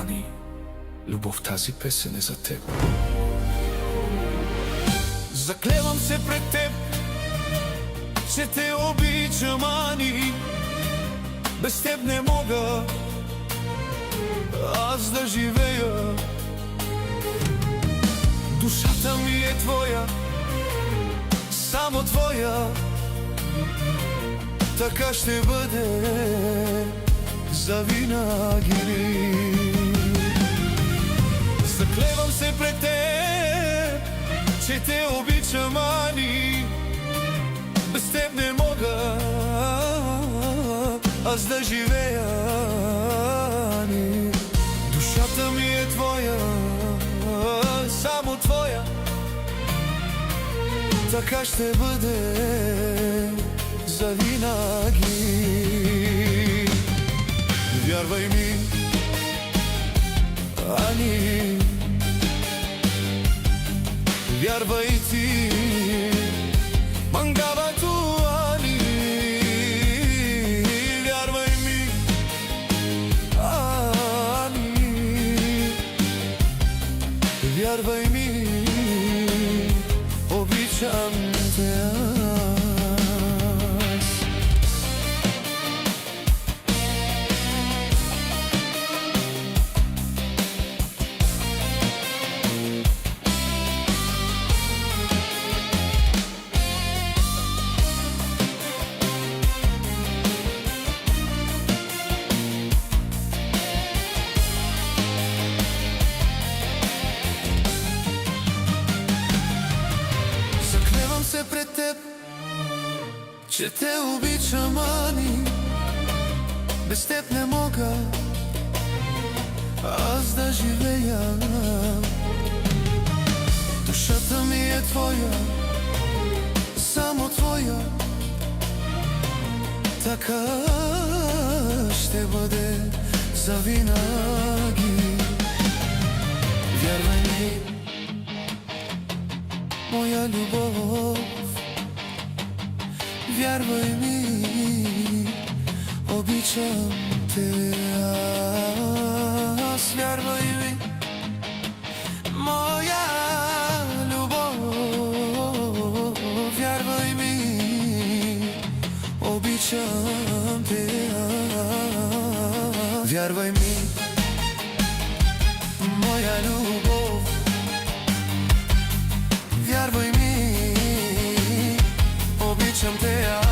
Ани, любов, тази песен е за теб. Заклевам се пред теб, че те обичам, Ани. Без теб не мога аз да живея. Душата ми е твоя, само твоя. Така ще бъде завинаги. Заклевам се пред теб, че те обичам, Ани. Без теб не мога аз да живея, Ани. Душата ми е твоя, само твоя. Така ще бъде завинаги. Вярвай ми, Ани, вярвай ти, мангавато, Ани. Вярвай ми, Ани, вярвай ми, обичам те. Се пред теб, че те обичам, Ани. Без теб не мога аз да живея. Душата ми е твоя, само твоя. Така ще бъде завинаги. Вярвай ми, моя любов, вярвай ми, обичам те аз. Вярвай ми, моя любов, вярвай ми, обичам те аз. Вярвай ми, моя любов, вярвай ми, обичам те аз.